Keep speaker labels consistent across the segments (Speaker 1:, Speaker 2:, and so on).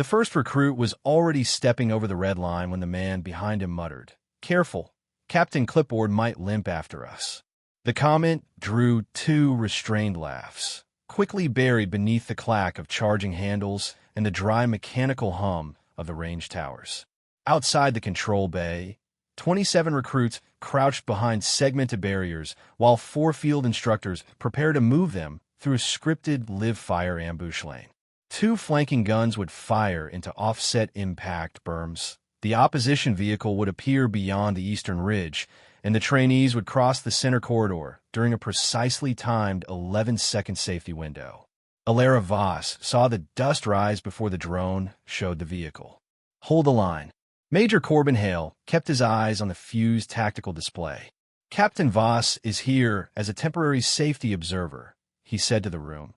Speaker 1: The first recruit was already stepping over the red line when the man behind him muttered, "Careful, Captain Clipboard might limp after us." The comment drew two restrained laughs, quickly buried beneath the clack of charging handles and the dry mechanical hum of the range towers. Outside the control bay, 27 recruits crouched behind segmented barriers while 4 field instructors prepared to move them through a scripted live-fire ambush lane. 2 flanking guns would fire into offset impact berms. The opposition vehicle would appear beyond the eastern ridge, and the trainees would cross the center corridor during a precisely timed 11-second safety window. Alara Voss saw the dust rise before the drone showed the vehicle. "Hold the line." Major Corbin Hale kept his eyes on the fused tactical display. "Captain Voss is here as a temporary safety observer," he said to the room,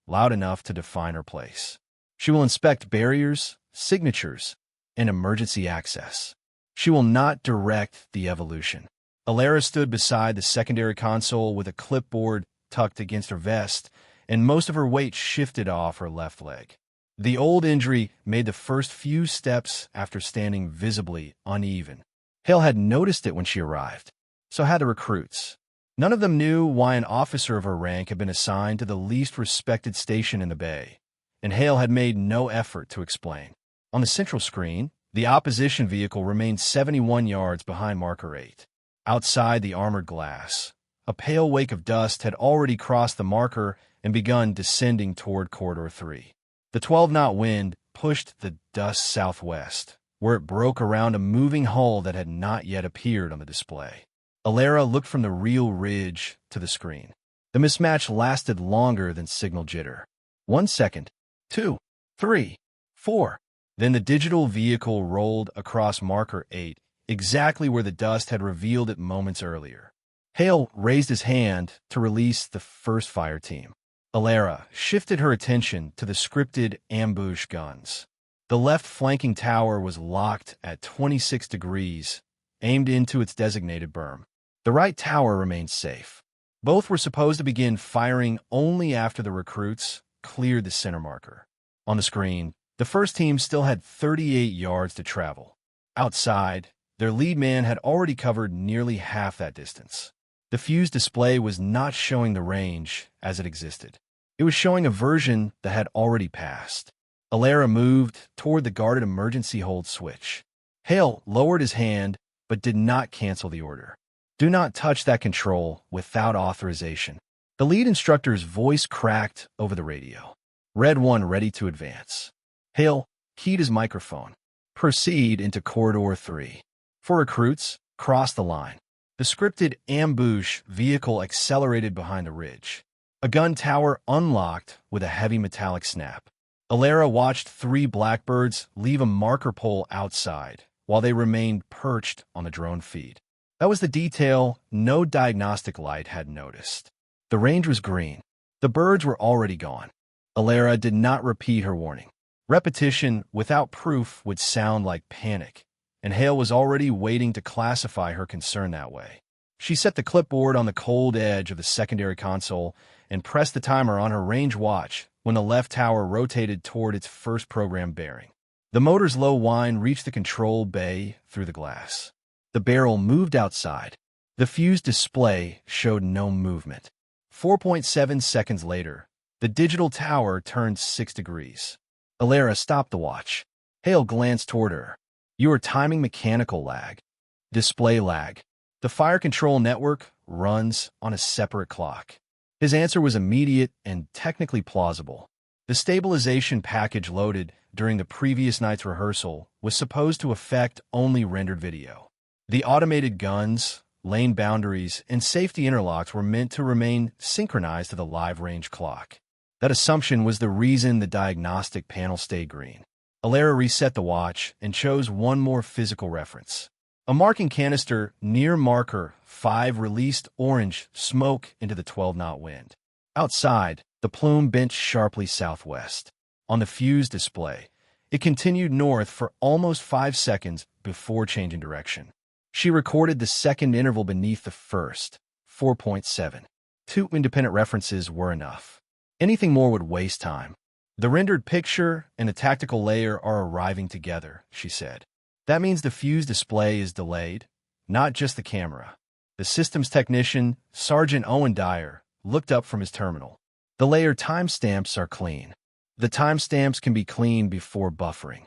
Speaker 1: loud enough to define her place. "She will inspect barriers, signatures, and emergency access. She will not direct the evolution." Alara stood beside the secondary console with a clipboard tucked against her vest, and most of her weight shifted off her left leg. The old injury made the first few steps after standing visibly uneven. Hale had noticed it when she arrived. So had the recruits. None of them knew why an officer of her rank had been assigned to the least respected station in the bay, and Hale had made no effort to explain. On the central screen, the opposition vehicle remained 71 yards behind Marker 8. Outside the armored glass, a pale wake of dust had already crossed the marker and begun descending toward Corridor 3. The 12-knot wind pushed the dust southwest, where it broke around a moving hull that had not yet appeared on the display. Alara looked from the real ridge to the screen. The mismatch lasted longer than signal jitter. 1 second, 2, 3, 4. Then the digital vehicle rolled across Marker 8, exactly where the dust had revealed it moments earlier. Hale raised his hand to release the first fire team. Alara shifted her attention to the scripted ambush guns. The left flanking tower was locked at 26 degrees, aimed into its designated berm. The right tower remained safe. Both were supposed to begin firing only after the recruits cleared the center marker. On the screen, the first team still had 38 yards to travel. Outside, their lead man had already covered nearly half that distance. The fused display was not showing the range as it existed. It was showing a version that had already passed. Alara moved toward the guarded emergency hold switch. Hale lowered his hand, but did not cancel the order. "Do not touch that control without authorization." The lead instructor's voice cracked over the radio. "Red 1 ready to advance." Hale keyed his microphone. "Proceed into Corridor 3. For recruits, cross the line." The scripted ambush vehicle accelerated behind the ridge. A gun tower unlocked with a heavy metallic snap. Alara watched 3 blackbirds leave a marker pole outside while they remained perched on the drone feed. That was the detail no diagnostic light had noticed. The range was green. The birds were already gone. Alara did not repeat her warning. Repetition without proof would sound like panic, and Hale was already waiting to classify her concern that way. She set the clipboard on the cold edge of the secondary console and pressed the timer on her range watch when the left tower rotated toward its first program bearing. The motor's low whine reached the control bay through the glass. The barrel moved outside. The fused display showed no movement. 4.7 seconds later, the digital tower turned 6 degrees. Alara stopped the watch. Hale glanced toward her. "You are timing mechanical lag." "Display lag. The fire control network runs on a separate clock." His answer was immediate and technically plausible. The stabilization package loaded during the previous night's rehearsal was supposed to affect only rendered video. The automated guns, lane boundaries, and safety interlocks were meant to remain synchronized to the live range clock. That assumption was the reason the diagnostic panel stayed green. Alara reset the watch and chose one more physical reference. A marking canister near marker 5 released orange smoke into the 12-knot wind. Outside, the plume bent sharply southwest. On the fused display, it continued north for almost 5 seconds before changing direction. She recorded the second interval beneath the first, 4.7. 2 independent references were enough. Anything more would waste time. The rendered picture and the tactical layer are arriving together, she said. That means the fuse display is delayed, not just the camera. The systems technician, Sergeant Owen Dyer, looked up from his terminal. The layer timestamps are clean. The timestamps can be cleaned before buffering.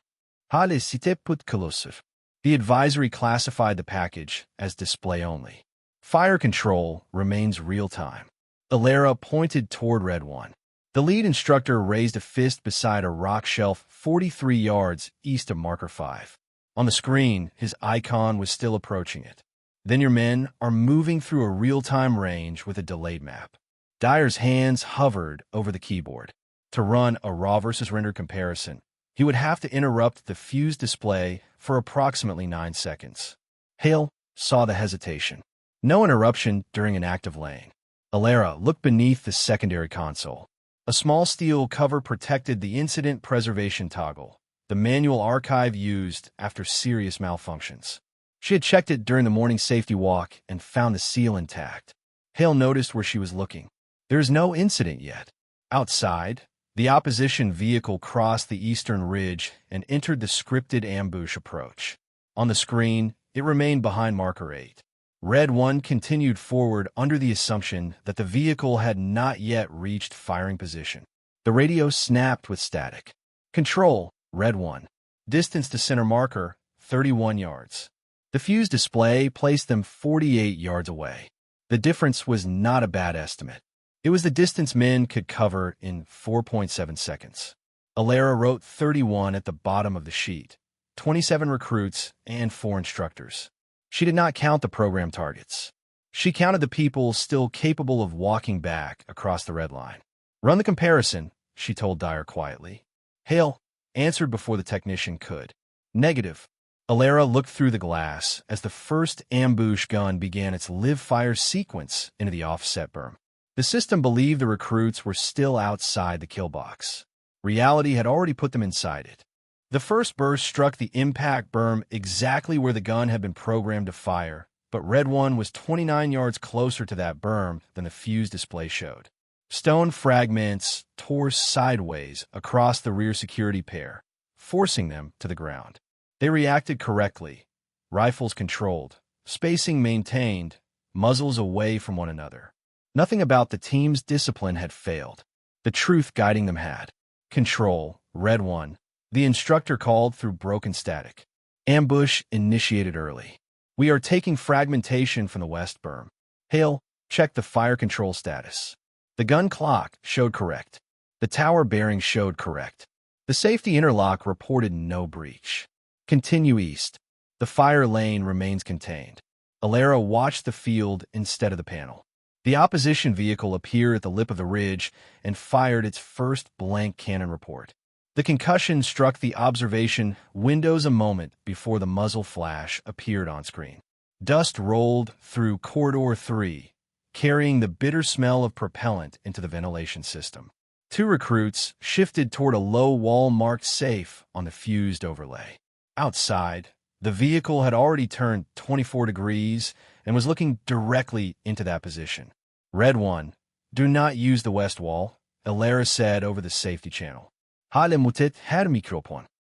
Speaker 1: The advisory classified the package as display only. Fire control remains real-time. Alara pointed toward Red 1. The lead instructor raised a fist beside a rock shelf 43 yards east of Marker 5. On the screen, his icon was still approaching it. Then your men are moving through a real-time range with a delayed map. Dyer's hands hovered over the keyboard. To run a raw versus render comparison, he would have to interrupt the fuse display for approximately 9 seconds. Hale saw the hesitation. No interruption during an active laying. Alara looked beneath the secondary console. A small steel cover protected the incident preservation toggle, the manual archive used after serious malfunctions. She had checked it during the morning safety walk and found the seal intact. Hale noticed where she was looking. There is no incident yet. Outside, the opposition vehicle crossed the eastern ridge and entered the scripted ambush approach. On the screen, it remained behind Marker 8. Red 1 continued forward under the assumption that the vehicle had not yet reached firing position. The radio snapped with static. Control, Red 1. Distance to center marker, 31 yards. The fuse display placed them 48 yards away. The difference was not a bad estimate. It was the distance men could cover in 4.7 seconds. Alara wrote 31 at the bottom of the sheet, 27 recruits and 4 instructors. She did not count the program targets. She counted the people still capable of walking back across the red line. Run the comparison, she told Dyer quietly. Hale answered before the technician could. Negative. Alara looked through the glass as the first ambush gun began its live-fire sequence into the offset berm. The system believed the recruits were still outside the kill box. Reality had already put them inside it. The first burst struck the impact berm exactly where the gun had been programmed to fire, but Red 1 was 29 yards closer to that berm than the fuse display showed. Stone fragments tore sideways across the rear security pair, forcing them to the ground. They reacted correctly, rifles controlled, spacing maintained, muzzles away from one another. Nothing about the team's discipline had failed. The truth guiding them had. Control, Red 1. The instructor called through broken static. Ambush initiated early. We are taking fragmentation from the west berm. Hale, check the fire control status. The gun clock showed correct. The tower bearing showed correct. The safety interlock reported no breach. Continue east. The fire lane remains contained. Alara watched the field instead of the panel. The opposition vehicle appeared at the lip of the ridge and fired its first blank cannon report. The concussion struck the observation windows a moment before the muzzle flash appeared on screen. Dust rolled through Corridor 3, carrying the bitter smell of propellant into the ventilation system. 2 recruits shifted toward a low wall marked safe on the fused overlay. Outside, the vehicle had already turned 24 degrees and was looking directly into that position. Red 1, do not use the west wall, Alara said over the safety channel.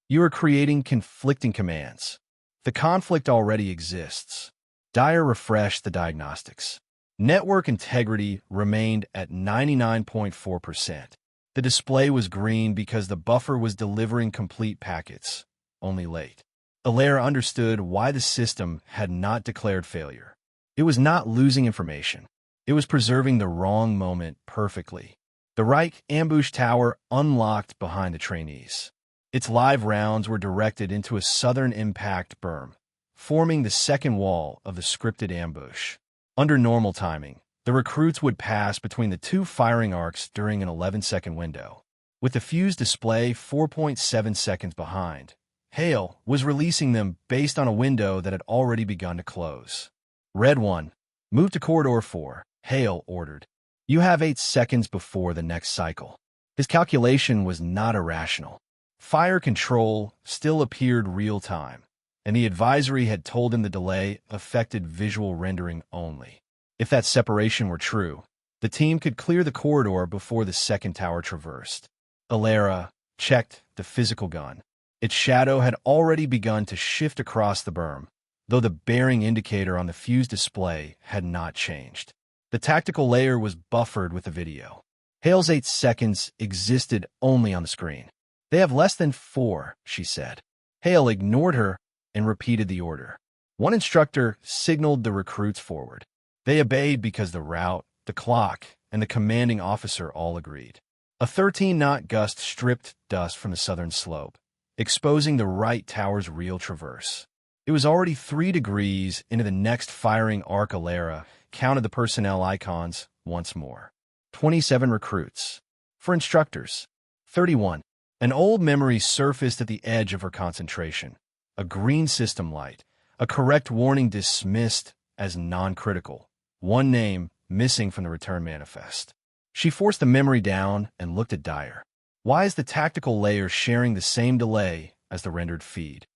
Speaker 1: You are creating conflicting commands. The conflict already exists. Dyer refreshed the diagnostics. Network integrity remained at 99.4%. The display was green because the buffer was delivering complete packets, only late. Alara understood why the system had not declared failure. It was not losing information. It was preserving the wrong moment perfectly. The Reich ambush tower unlocked behind the trainees. Its live rounds were directed into a southern impact berm, forming the second wall of the scripted ambush. Under normal timing, the recruits would pass between the 2 firing arcs during an 11-second window. With the fuse display 4.7 seconds behind, Hale was releasing them based on a window that had already begun to close. Red 1, move to Corridor 4, Hale ordered. You have 8 seconds before the next cycle. His calculation was not irrational. Fire control still appeared real-time, and the advisory had told him the delay affected visual rendering only. If that separation were true, the team could clear the corridor before the second tower traversed. Alara checked the physical gun. Its shadow had already begun to shift across the berm, though the bearing indicator on the fuse display had not changed. The tactical layer was buffered with the video. Hale's 8 seconds existed only on the screen. "They have less than 4, she said. Hale ignored her and repeated the order. One instructor signaled the recruits forward. They obeyed because the route, the clock, and the commanding officer all agreed. A 13-knot gust stripped dust from the southern slope, exposing the right tower's real traverse. It was already 3 degrees into the next firing arc. Alara counted the personnel icons once more. 27 recruits. For instructors, 31. An old memory surfaced at the edge of her concentration. A green system light, a correct warning dismissed as non-critical. One name missing from the return manifest. She forced the memory down and looked at Dyer. Why is the tactical layer sharing the same delay as the rendered feed?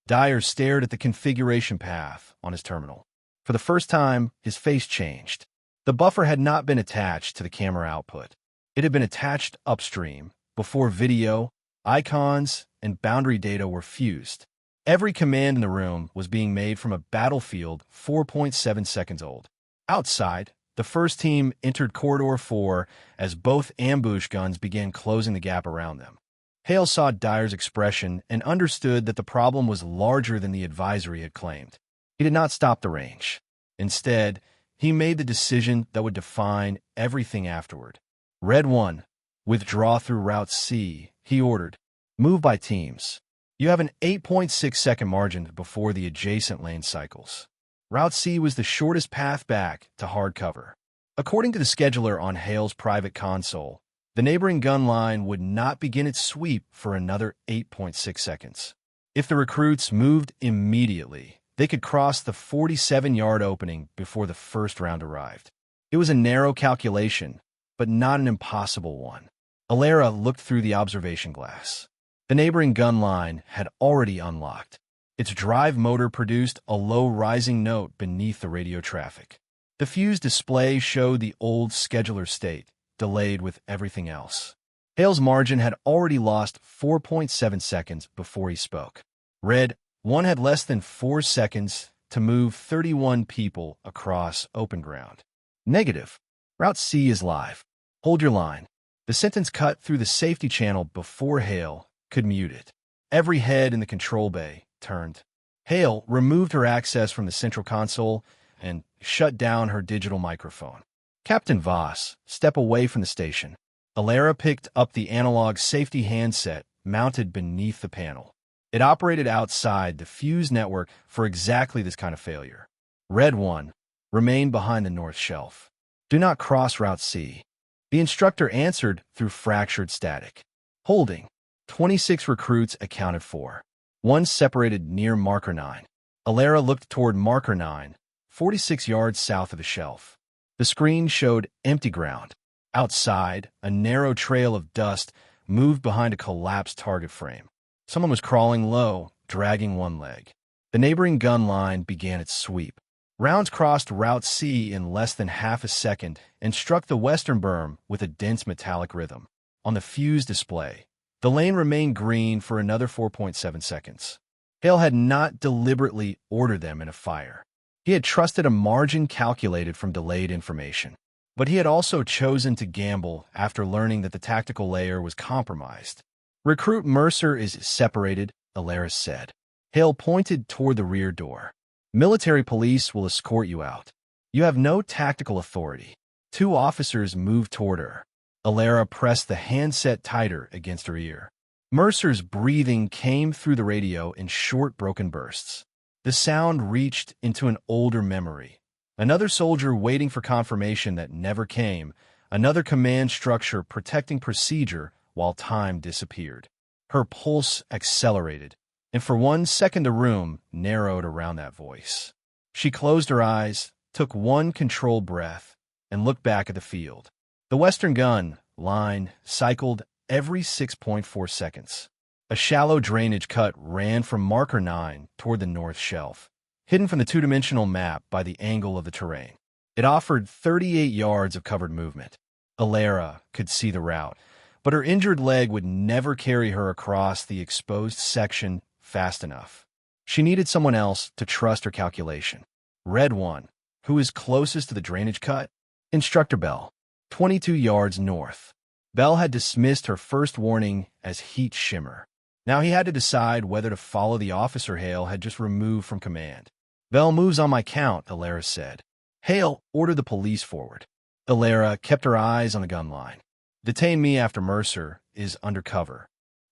Speaker 1: Dyer stared at the configuration path on his terminal. For the first time, his face changed. The buffer had not been attached to the camera output. It had been attached upstream, before video, icons, and boundary data were fused. Every command in the room was being made from a battlefield 4.7 seconds old. Outside, the first team entered Corridor 4 as both ambush guns began closing the gap around them. Hale saw Dyer's expression and understood that the problem was larger than the advisory had claimed. He did not stop the range. Instead, he made the decision that would define everything afterward. Red 1, withdraw through Route C, he ordered. Move by teams. You have an 8.6-second margin before the adjacent lane cycles. Route C was the shortest path back to hard cover. According to the scheduler on Hale's private console, the neighboring gun line would not begin its sweep for another 8.6 seconds. If the recruits moved immediately, they could cross the 47-yard opening before the first round arrived. It was a narrow calculation, but not an impossible one. Alara looked through the observation glass. The neighboring gun line had already unlocked. Its drive motor produced a low rising note beneath the radio traffic. The fuse display showed the old scheduler state, delayed with everything else. Hale's margin had already lost 4.7 seconds before he spoke. Red 1 had less than 4 seconds to move 31 people across open ground. Negative. Route C is live. Hold your line. The sentence cut through the safety channel before Hale could mute it. Every head in the control bay turned. Hale removed her access from the central console and shut down her digital microphone. Captain Voss, step away from the station. Alara picked up the analog safety handset mounted beneath the panel. It operated outside the fuse network for exactly this kind of failure. Red 1, remain behind the north shelf. Do not cross Route C. The instructor answered through fractured static. Holding. 26 recruits accounted for. 1 separated near Marker 9. Alara looked toward Marker 9, 46 yards south of the shelf. The screen showed empty ground. Outside, a narrow trail of dust moved behind a collapsed target frame. Someone was crawling low, dragging one leg. The neighboring gun line began its sweep. Rounds crossed Route C in less than half a second and struck the western berm with a dense metallic rhythm. On the fuse display, the lane remained green for another 4.7 seconds. Hale had not deliberately ordered them in a fire. He had trusted a margin calculated from delayed information. But he had also chosen to gamble after learning that the tactical layer was compromised. Recruit Mercer is separated, Alara said. Hale pointed toward the rear door. Military police will escort you out. You have no tactical authority. 2 officers moved toward her. Alara pressed the handset tighter against her ear. Mercer's breathing came through the radio in short, broken bursts. The sound reached into an older memory. Another soldier waiting for confirmation that never came, another command structure protecting procedure while time disappeared. Her pulse accelerated, and for 1 second the room narrowed around that voice. She closed her eyes, took one controlled breath, and looked back at the field. The western gun line cycled every 6.4 seconds. A shallow drainage cut ran from Marker 9 toward the north shelf, hidden from the two-dimensional map by the angle of the terrain. It offered 38 yards of covered movement. Alara could see the route, but her injured leg would never carry her across the exposed section fast enough. She needed someone else to trust her calculation. Red 1. Who is closest to the drainage cut? Instructor Bell. 22 yards north. Bell had dismissed her first warning as heat shimmer. Now he had to decide whether to follow the officer Hale had just removed from command. Bell moves on my count, Alara said. Hale ordered the police forward. Alara kept her eyes on the gun line. Detain me after Mercer is undercover.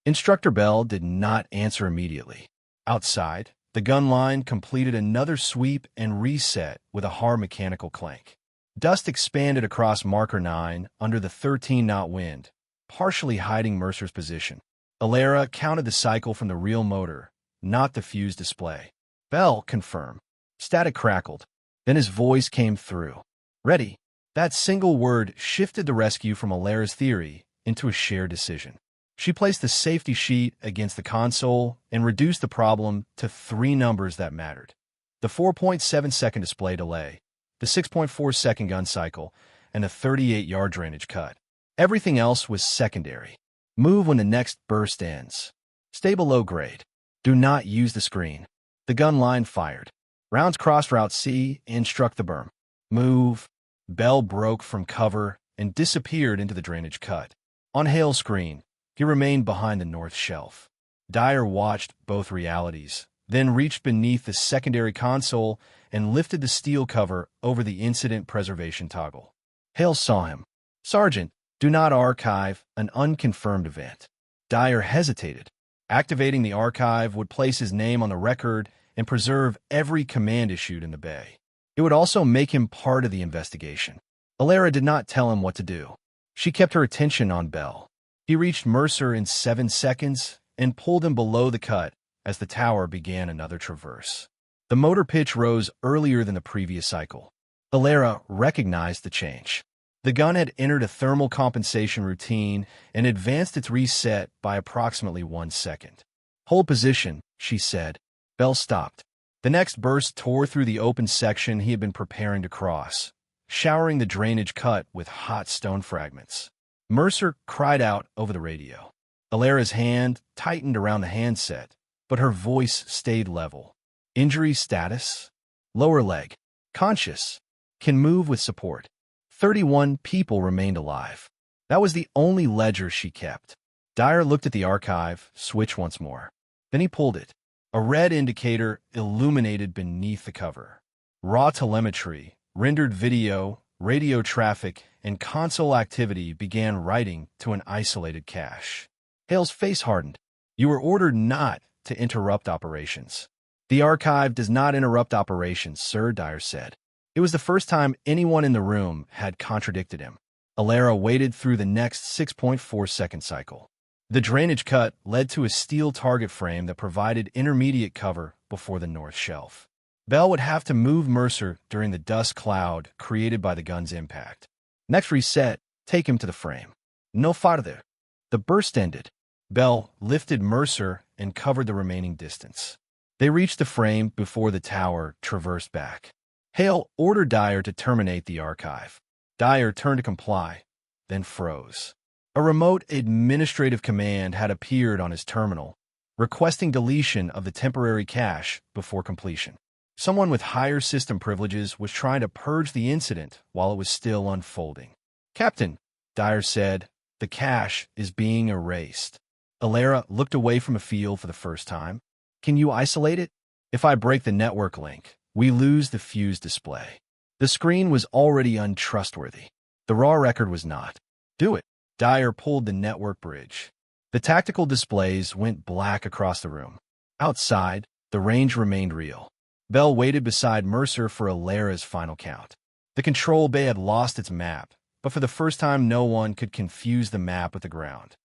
Speaker 1: Instructor Bell did not answer immediately. Outside, the gun line completed another sweep and reset with a hard mechanical clank. Dust expanded across Marker 9 under the 13-knot wind, partially hiding Mercer's position. Alara counted the cycle from the real motor, not the fuse display. Bell confirmed. Static crackled. Then his voice came through. Ready. That single word shifted the rescue from Alara's theory into a shared decision. She placed the safety sheet against the console and reduced the problem to 3 numbers that mattered. The 4.7-second display delay, the 6.4-second gun cycle, and the 38-yard drainage cut. Everything else was secondary. Move when the next burst ends. Stay below grade. Do not use the screen. The gun line fired. Rounds crossed Route C and struck the berm. Move. Bell broke from cover and disappeared into the drainage cut. On Hale's screen, he remained behind the north shelf. Dyer watched both realities, then reached beneath the secondary console and lifted the steel cover over the incident preservation toggle. Hale saw him. Sergeant, do not archive an unconfirmed event. Dyer hesitated. Activating the archive would place his name on the record and preserve every command issued in the bay. It would also make him part of the investigation. Alara did not tell him what to do. She kept her attention on Bell. He reached Mercer in 7 seconds and pulled him below the cut as the tower began another traverse. The motor pitch rose earlier than the previous cycle. Alara recognized the change. The gun had entered a thermal compensation routine and advanced its reset by approximately 1 second. Hold position, she said. Bell stopped. The next burst tore through the open section he had been preparing to cross, showering the drainage cut with hot stone fragments. Mercer cried out over the radio. Alara's hand tightened around the handset, but her voice stayed level. Injury status? Lower leg. Conscious. Can move with support. 31 people remained alive. That was the only ledger she kept. Dyer looked at the archive, switched once more. Then he pulled it. A red indicator illuminated beneath the cover. Raw telemetry, rendered video, radio traffic, and console activity began writing to an isolated cache. Hale's face hardened. You were ordered not to interrupt operations. The archive does not interrupt operations, sir, Dyer said. It was the first time anyone in the room had contradicted him. Alara waited through the next 6.4-second cycle. The drainage cut led to a steel target frame that provided intermediate cover before the north shelf. Bell would have to move Mercer during the dust cloud created by the gun's impact. Next reset, take him to the frame. No farther. The burst ended. Bell lifted Mercer and covered the remaining distance. They reached the frame before the tower traversed back. Hale ordered Dyer to terminate the archive. Dyer turned to comply, then froze. A remote administrative command had appeared on his terminal, requesting deletion of the temporary cache before completion. Someone with higher system privileges was trying to purge the incident while it was still unfolding. Captain, Dyer said, the cache is being erased. Alara looked away from a field for the first time. Can you isolate it? If I break the network link, we lose the fuse display. The screen was already untrustworthy. The raw record was not. Do it. Dyer pulled the network bridge. The tactical displays went black across the room. Outside, the range remained real. Bell waited beside Mercer for Alara's final count. The control bay had lost its map, but for the first time no one could confuse the map with the ground.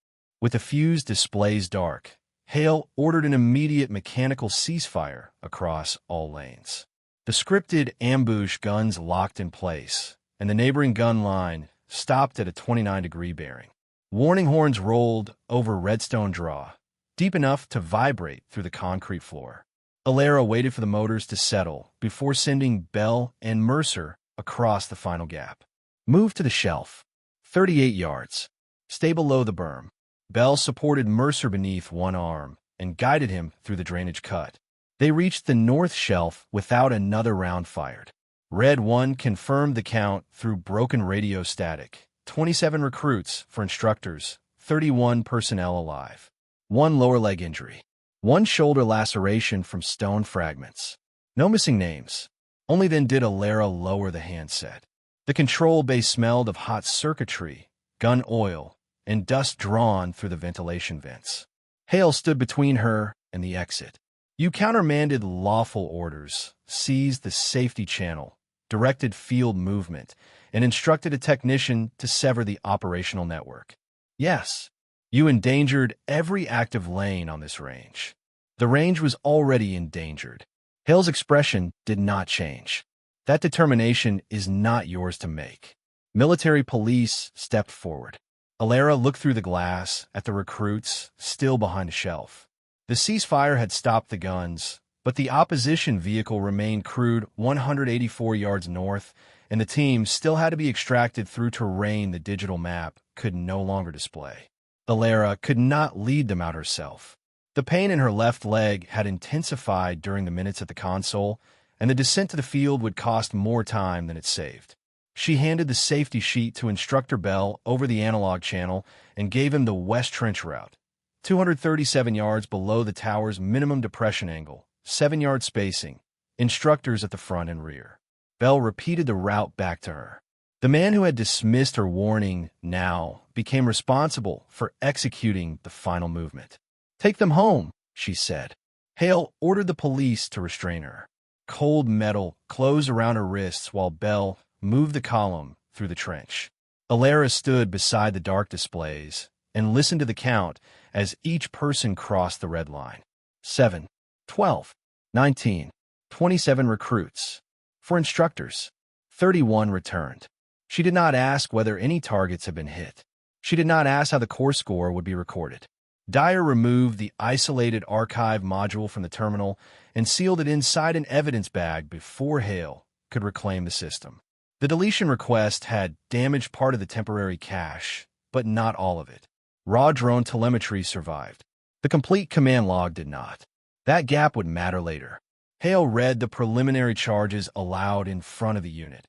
Speaker 1: With the fuse displays dark, Hale ordered an immediate mechanical ceasefire across all lanes. The scripted ambush guns locked in place, and the neighboring gun line stopped at a 29-degree bearing. Warning horns rolled over Redstone Draw, deep enough to vibrate through the concrete floor. Alara waited for the motors to settle before sending Bell and Mercer across the final gap. Move to the shelf. 38 yards. Stay below the berm. Bell supported Mercer beneath one arm and guided him through the drainage cut. They reached the north shelf without another round fired. Red 1 confirmed the count through broken radio static. 27 recruits for instructors, 31 personnel alive. 1 lower leg injury. 1 shoulder laceration from stone fragments. No missing names. Only then did Alara lower the handset. The control bay smelled of hot circuitry, gun oil, and dust drawn through the ventilation vents. Hale stood between her and the exit. You countermanded lawful orders, seized the safety channel, directed field movement, and instructed a technician to sever the operational network. Yes, you endangered every active lane on this range. The range was already endangered. Hale's expression did not change. That determination is not yours to make. Military police stepped forward. Alara looked through the glass at the recruits still behind a shelf. The ceasefire had stopped the guns, but the opposition vehicle remained crewed 184 yards north, and the team still had to be extracted through terrain the digital map could no longer display. Alara could not lead them out herself. The pain in her left leg had intensified during the minutes at the console, and the descent to the field would cost more time than it saved. She handed the safety sheet to Instructor Bell over the analog channel and gave him the West Trench route, 237 yards below the tower's minimum depression angle, 7-yard spacing, instructors at the front and rear. Bell repeated the route back to her. The man who had dismissed her warning now became responsible for executing the final movement. "Take them home," she said. Hale ordered the police to restrain her. Cold metal closed around her wrists while Bell moved the column through the trench. Alara stood beside the dark displays and listened to the count as each person crossed the red line. 7, 12, 19, 27 recruits. For instructors, 31 returned. She did not ask whether any targets had been hit. She did not ask how the core score would be recorded. Dyer removed the isolated archive module from the terminal and sealed it inside an evidence bag before Hale could reclaim the system. The deletion request had damaged part of the temporary cache, but not all of it. Raw drone telemetry survived. The complete command log did not. That gap would matter later. Hale read the preliminary charges aloud in front of the unit.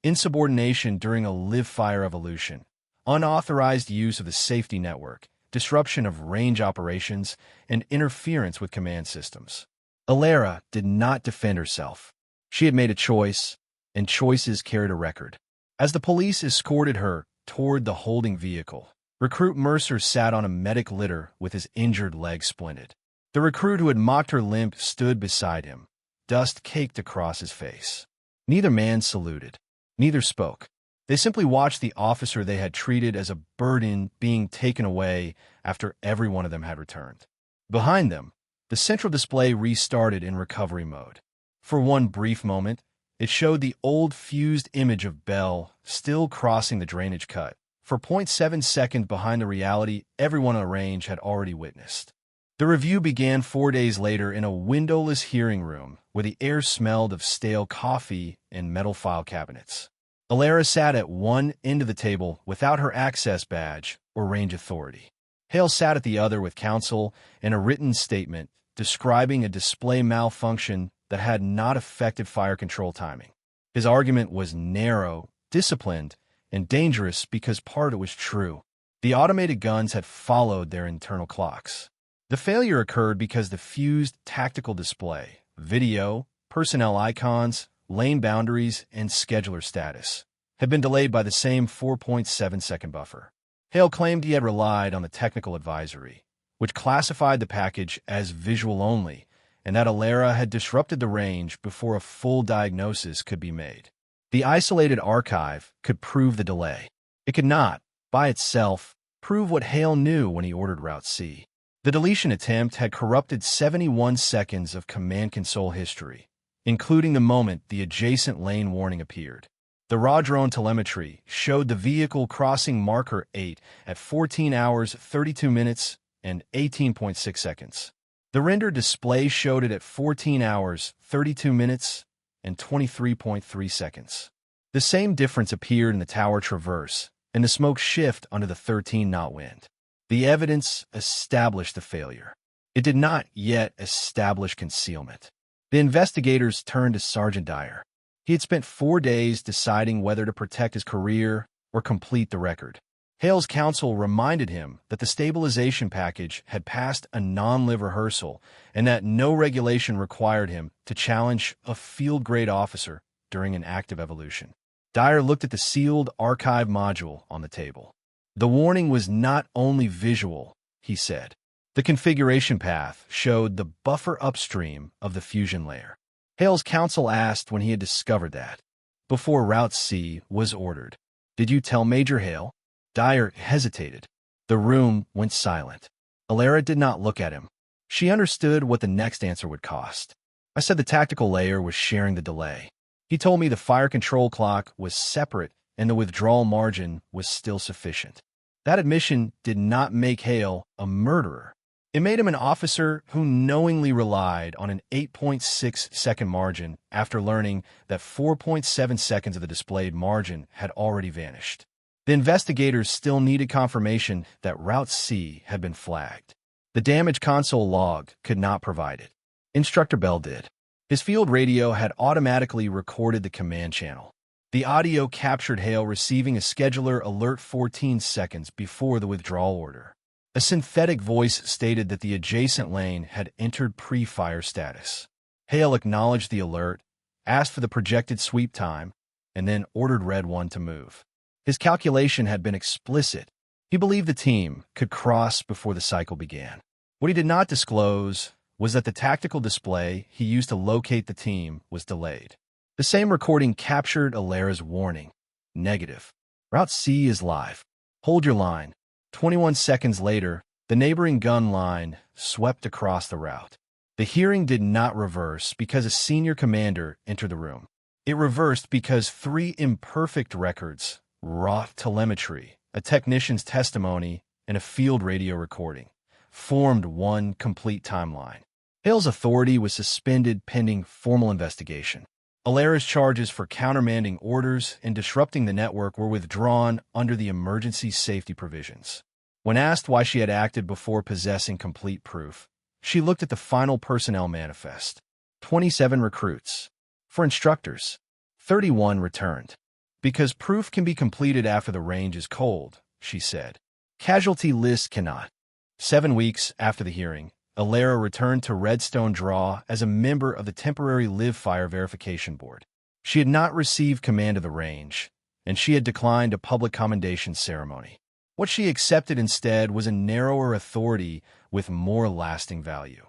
Speaker 1: Insubordination during a live-fire evolution, unauthorized use of the safety network, disruption of range operations, and interference with command systems. Alara did not defend herself. She had made a choice, and choices carried a record. As the police escorted her toward the holding vehicle, Recruit Mercer sat on a medic litter with his injured leg splinted. The recruit who had mocked her limp stood beside him, dust caked across his face. Neither man saluted. Neither spoke. They simply watched the officer they had treated as a burden being taken away after every one of them had returned. Behind them, the central display restarted in recovery mode. For one brief moment, it showed the old fused image of Bell still crossing the drainage cut, for 0.7 seconds behind the reality everyone on the range had already witnessed. The review began 4 days later in a windowless hearing room where the air smelled of stale coffee and metal file cabinets. Alara sat at one end of the table without her access badge or range authority. Hale sat at the other with counsel and a written statement describing a display malfunction that had not affected fire control timing. His argument was narrow, disciplined, and dangerous because part of it was true. The automated guns had followed their internal clocks. The failure occurred because the fused tactical display, video, personnel icons, lane boundaries, and scheduler status had been delayed by the same 4.7-second buffer. Hale claimed he had relied on the technical advisory, which classified the package as visual only, and that Alara had disrupted the range before a full diagnosis could be made. The isolated archive could prove the delay. It could not, by itself, prove what Hale knew when he ordered Route C. The deletion attempt had corrupted 71 seconds of command console history, including the moment the adjacent lane warning appeared. The raw drone telemetry showed the vehicle crossing marker 8 at 14 hours 32 minutes and 18.6 seconds. The render display showed it at 14 hours 32 minutes and 23.3 seconds. The same difference appeared in the tower traverse and the smoke shift under the 13-knot wind. The evidence established the failure. It did not yet establish concealment. The investigators turned to Sergeant Dyer. He had spent 4 days deciding whether to protect his career or complete the record. Hale's counsel reminded him that the stabilization package had passed a non-live rehearsal and that no regulation required him to challenge a field-grade officer during an active evolution. Dyer looked at the sealed archive module on the table. The warning was not only visual, he said. The configuration path showed the buffer upstream of the fusion layer. Hale's counsel asked when he had discovered that. Before Route C was ordered. "Did you tell Major Hale?" Dyer hesitated. The room went silent. Alara did not look at him. She understood what the next answer would cost. "I said the tactical layer was sharing the delay. He told me the fire control clock was separate and the withdrawal margin was still sufficient." That admission did not make Hale a murderer. It made him an officer who knowingly relied on an 8.6-second margin after learning that 4.7 seconds of the displayed margin had already vanished. The investigators still needed confirmation that Route C had been flagged. The damage console log could not provide it. Instructor Bell did. His field radio had automatically recorded the command channel. The audio captured Hale receiving a scheduler alert 14 seconds before the withdrawal order. A synthetic voice stated that the adjacent lane had entered pre-fire status. Hale acknowledged the alert, asked for the projected sweep time, and then ordered Red 1 to move. His calculation had been explicit. He believed the team could cross before the cycle began. What he did not disclose was that the tactical display he used to locate the team was delayed. The same recording captured Alara's warning. Negative. Route C is live. Hold your line. 21 seconds later, the neighboring gun line swept across the route. The hearing did not reverse because a senior commander entered the room. It reversed because 3 imperfect records, raw telemetry, a technician's testimony, and a field radio recording, formed one complete timeline. Hale's authority was suspended pending formal investigation. Alara's charges for countermanding orders and disrupting the network were withdrawn under the emergency safety provisions. When asked why she had acted before possessing complete proof, she looked at the final personnel manifest. 27 recruits. For instructors, 31 returned. "Because proof can be completed after the range is cold," she said. "Casualty list cannot." 7 weeks after the hearing, Alara returned to Redstone Draw as a member of the temporary live fire verification board. She had not received command of the range, and she had declined a public commendation ceremony. What she accepted instead was a narrower authority with more lasting value.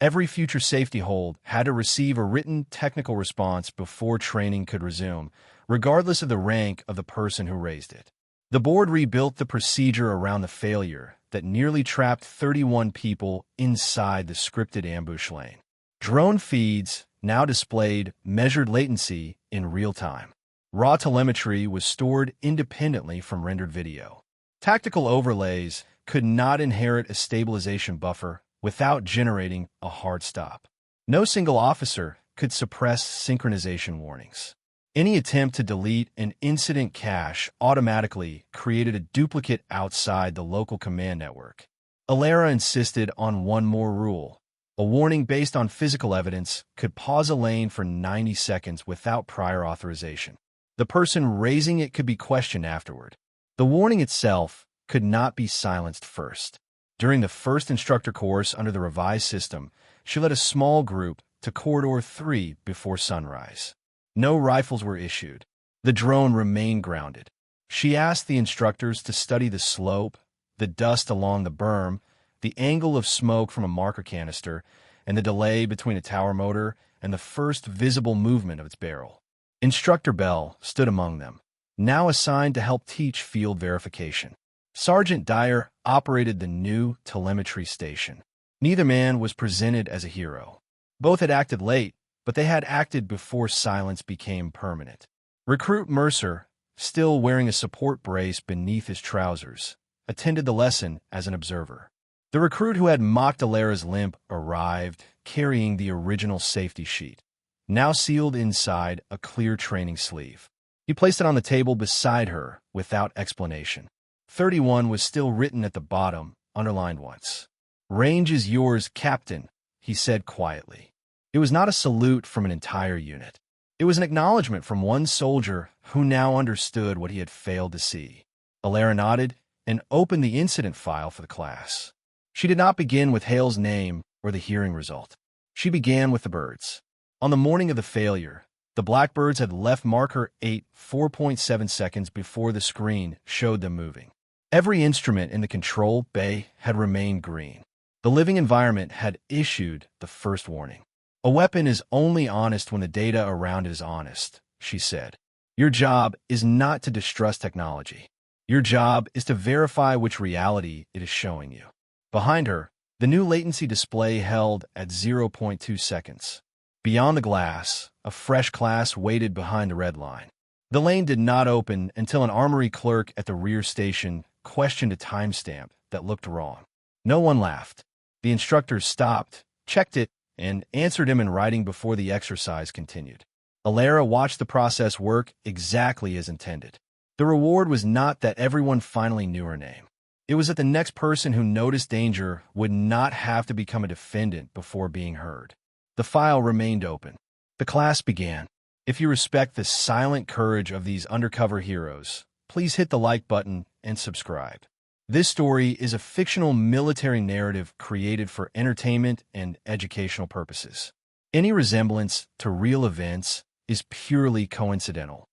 Speaker 1: Every future safety hold had to receive a written technical response before training could resume, regardless of the rank of the person who raised it. The board rebuilt the procedure around the failure that nearly trapped 31 people inside the scripted ambush lane. Drone feeds now displayed measured latency in real time. Raw telemetry was stored independently from rendered video. Tactical overlays could not inherit a stabilization buffer without generating a hard stop. No single officer could suppress synchronization warnings. Any attempt to delete an incident cache automatically created a duplicate outside the local command network. Alara insisted on one more rule. A warning based on physical evidence could pause a lane for 90 seconds without prior authorization. The person raising it could be questioned afterward. The warning itself could not be silenced first. During the first instructor course under the revised system, she led a small group to Corridor 3 before sunrise. No rifles were issued. The drone remained grounded. She asked the instructors to study the slope, the dust along the berm, the angle of smoke from a marker canister, and the delay between a tower motor and the first visible movement of its barrel. Instructor Bell stood among them, now assigned to help teach field verification. Sergeant Dyer operated the new telemetry station. Neither man was presented as a hero. Both had acted late, but they had acted before silence became permanent. Recruit Mercer, still wearing a support brace beneath his trousers, attended the lesson as an observer. The recruit who had mocked Alara's limp arrived, carrying the original safety sheet, now sealed inside a clear training sleeve. He placed it on the table beside her without explanation. 31 was still written at the bottom, underlined once. "Range is yours, Captain," he said quietly. It was not a salute from an entire unit. It was an acknowledgement from one soldier who now understood what he had failed to see. Alara nodded and opened the incident file for the class. She did not begin with Hale's name or the hearing result. She began with the birds. On the morning of the failure, the blackbirds had left marker 8 4.7 seconds before the screen showed them moving. Every instrument in the control bay had remained green. The living environment had issued the first warning. "A weapon is only honest when the data around it is honest," she said. "Your job is not to distrust technology. Your job is to verify which reality it is showing you." Behind her, the new latency display held at 0.2 seconds. Beyond the glass, a fresh class waited behind the red line. The lane did not open until an armory clerk at the rear station questioned a timestamp that looked wrong. No one laughed. The instructor stopped, checked it, and answered him in writing before the exercise continued. Alara watched the process work exactly as intended. The reward was not that everyone finally knew her name. It was that the next person who noticed danger would not have to become a defendant before being heard. The file remained open. The class began. If you respect the silent courage of these undercover heroes, please hit the like button and subscribe. This story is a fictional military narrative created for entertainment and educational purposes. Any resemblance to real events is purely coincidental.